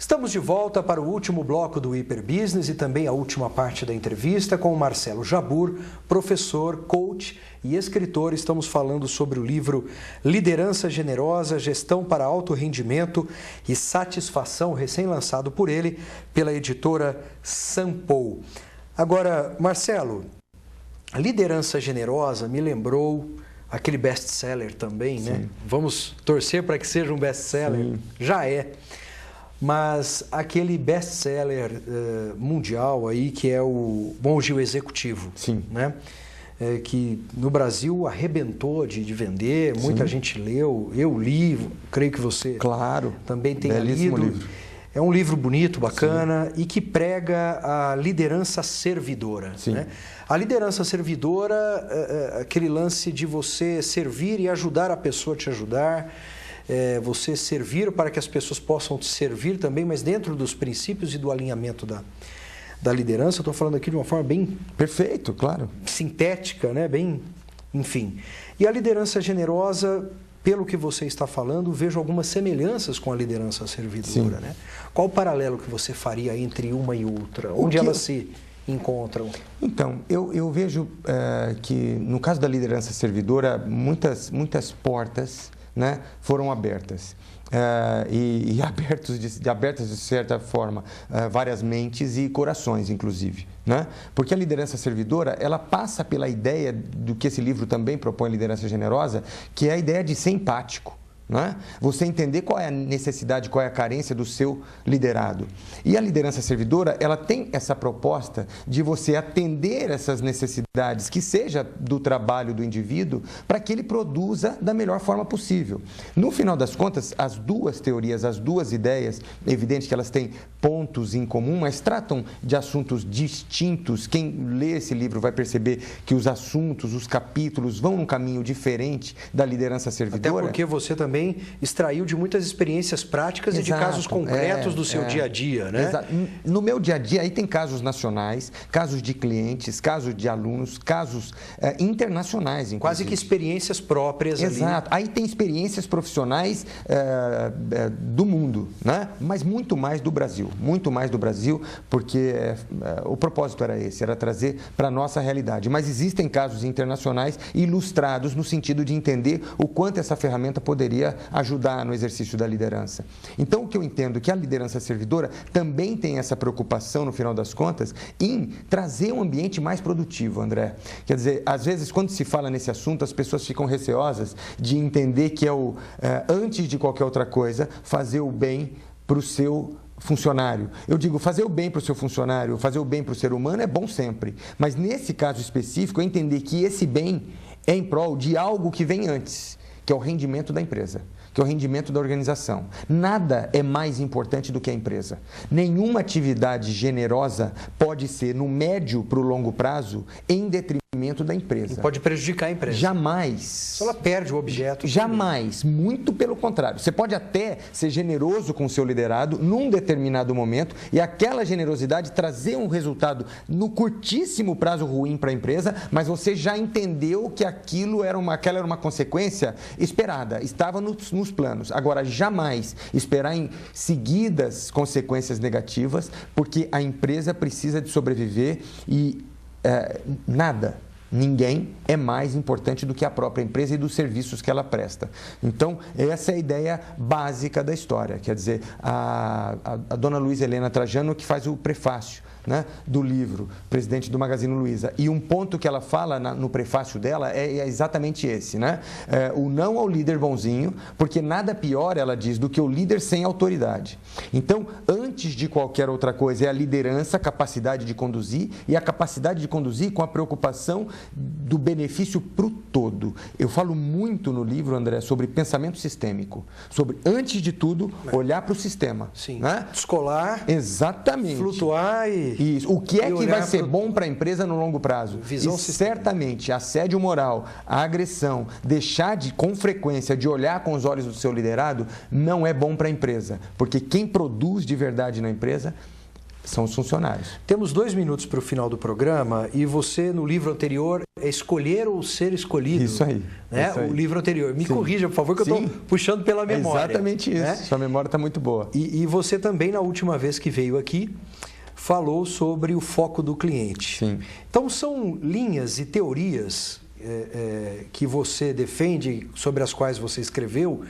Estamos de volta para o último bloco do Hiperbusiness e também a última parte da entrevista com o Marcelo Jabbour, professor, coach e escritor. Estamos falando sobre o livro Liderança Generosa, Gestão para Alto Rendimento e Satisfação, recém-lançado por ele, pela editora Sampo. Agora, Marcelo, a Liderança Generosa me lembrou aquele best-seller também, né? Sim. Vamos torcer para que seja um best-seller. Já é. Mas aquele best-seller mundial aí, que é o Bom Gil Executivo, Sim. Né? Que no Brasil arrebentou de vender, muita Sim. gente leu, eu li, creio que você também tenha lido. Livro. É um livro bonito, bacana, sim, e que prega a liderança servidora. Né? A liderança servidora é aquele lance de você servir e ajudar a pessoa a te ajudar, você servir para que as pessoas possam te servir também, mas dentro dos princípios e do alinhamento da liderança. Eu estou falando aqui de uma forma bem... Perfeito, claro. Sintética, né? Bem, enfim. E a liderança generosa, pelo que você está falando, vejo algumas semelhanças com a liderança servidora. Né? Qual o paralelo que você faria entre uma e outra? Onde elas se encontram? Então, eu vejo que no caso da liderança servidora, muitas portas, né, foram abertas. E abertas de certa forma, várias mentes e corações, inclusive. Né? Porque a liderança servidora, ela passa pela ideia do que esse livro também propõe, Liderança Generosa, que é a ideia de ser empático. Né? Você entender qual é a necessidade, qual é a carência do seu liderado. E a liderança servidora, ela tem essa proposta de você atender essas necessidades, que seja do trabalho do indivíduo, para que ele produza da melhor forma possível. No final das contas, as duas teorias, as duas ideias, é evidente que elas têm pontos em comum, mas tratam de assuntos distintos. Quem lê esse livro vai perceber que os assuntos, os capítulos vão num caminho diferente da liderança servidora. Até porque você também extraiu de muitas experiências práticas. Exato, e de casos concretos do seu dia a dia, né? Exato. No meu dia a dia, aí tem casos nacionais, casos de clientes, casos de alunos, casos internacionais, inclusive. Quase que experiências próprias. Exato. Ali. Aí tem experiências profissionais do mundo, né? Mas muito mais do Brasil, porque o propósito era esse, era trazer para a nossa realidade. Mas existem casos internacionais ilustrados no sentido de entender o quanto essa ferramenta poderia ajudar no exercício da liderança. Então, o que eu entendo é que a liderança servidora também tem essa preocupação, no final das contas, em trazer um ambiente mais produtivo, André. Quer dizer, às vezes, quando se fala nesse assunto, as pessoas ficam receosas de entender que antes de qualquer outra coisa, fazer o bem para o seu funcionário. Eu digo, fazer o bem para o seu funcionário, fazer o bem para o ser humano é bom sempre. Mas, nesse caso específico, é entender que esse bem é em prol de algo que vem antes, que é o rendimento da empresa, que é o rendimento da organização. Nada é mais importante do que a empresa. Nenhuma atividade generosa pode ser, no médio para o longo prazo, em detrimento da empresa. Não pode prejudicar a empresa. Jamais. Só ela perde o objeto. Jamais. Muito pelo contrário. Você pode até ser generoso com o seu liderado num determinado momento e aquela generosidade trazer um resultado no curtíssimo prazo ruim para a empresa, mas você já entendeu que aquela era uma consequência esperada, estava nos planos. Agora, jamais esperar em seguidas consequências negativas, porque a empresa precisa de sobreviver e ninguém é mais importante do que a própria empresa e dos serviços que ela presta. Então, essa é a ideia básica da história. Quer dizer, a dona Luísa Helena Trajano, que faz o prefácio, né, do livro, presidente do Magazine Luiza. E um ponto que ela fala no prefácio dela é exatamente esse, né? O não ao líder bonzinho, porque nada pior, ela diz, do que o líder sem autoridade. Então, antes de qualquer outra coisa, é a liderança, a capacidade de conduzir, e a capacidade de conduzir com a preocupação do benefício para o todo. Eu falo muito no livro, André, sobre pensamento sistêmico, sobre, antes de tudo, olhar para o sistema. Sim. Né? Descolar. Exatamente. Flutuar e... Isso. O que é que vai ser bom para a empresa no longo prazo? Visão certamente, assédio moral, a agressão, deixar com frequência de olhar com os olhos do seu liderado, não é bom para a empresa. Porque quem produz de verdade na empresa São os funcionários. Temos 2 minutos para o final do programa e você, no livro anterior, é Escolher ou Ser Escolhido. Isso aí. Né? Isso aí. O livro anterior. Me corrija, por favor, que eu estou puxando pela memória. Exatamente isso. Né? Sua memória está muito boa. E você também, na última vez que veio aqui, falou sobre o foco do cliente. Sim. Então, são linhas e teorias que você defende, sobre as quais você escreveu,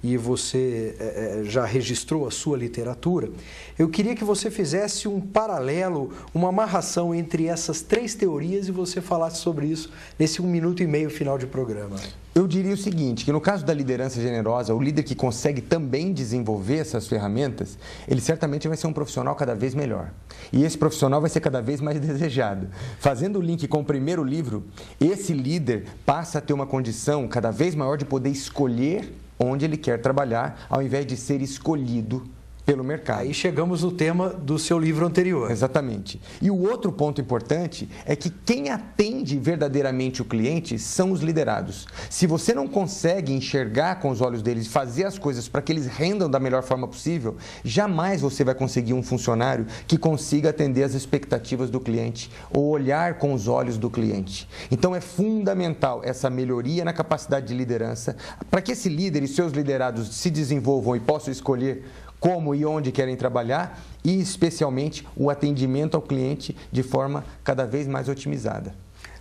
e você já registrou a sua literatura. Eu queria que você fizesse um paralelo, uma amarração entre essas 3 teorias e você falasse sobre isso nesse 1 minuto e meio final de programa. Eu diria o seguinte, que no caso da liderança generosa, o líder que consegue também desenvolver essas ferramentas, ele certamente vai ser um profissional cada vez melhor. E esse profissional vai ser cada vez mais desejado. Fazendo o link com o primeiro livro, esse líder passa a ter uma condição cada vez maior de poder escolher onde ele quer trabalhar, ao invés de ser escolhido pelo mercado. Aí chegamos no tema do seu livro anterior. Exatamente. E o outro ponto importante é que quem atende verdadeiramente o cliente são os liderados. Se você não consegue enxergar com os olhos deles e fazer as coisas para que eles rendam da melhor forma possível, jamais você vai conseguir um funcionário que consiga atender as expectativas do cliente ou olhar com os olhos do cliente. Então é fundamental essa melhoria na capacidade de liderança para que esse líder e seus liderados se desenvolvam e possam escolher como e onde querem trabalhar e, especialmente, o atendimento ao cliente de forma cada vez mais otimizada.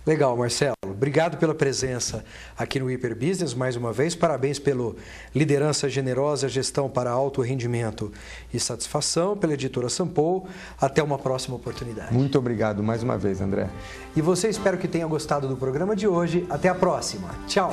Legal, Marcelo. Obrigado pela presença aqui no Hiper Business mais uma vez. Parabéns pelo Liderança Generosa, Gestão para Alto Rendimento e Satisfação, pela editora Sampo. Até uma próxima oportunidade. Muito obrigado mais uma vez, André. E você, espero que tenha gostado do programa de hoje. Até a próxima. Tchau.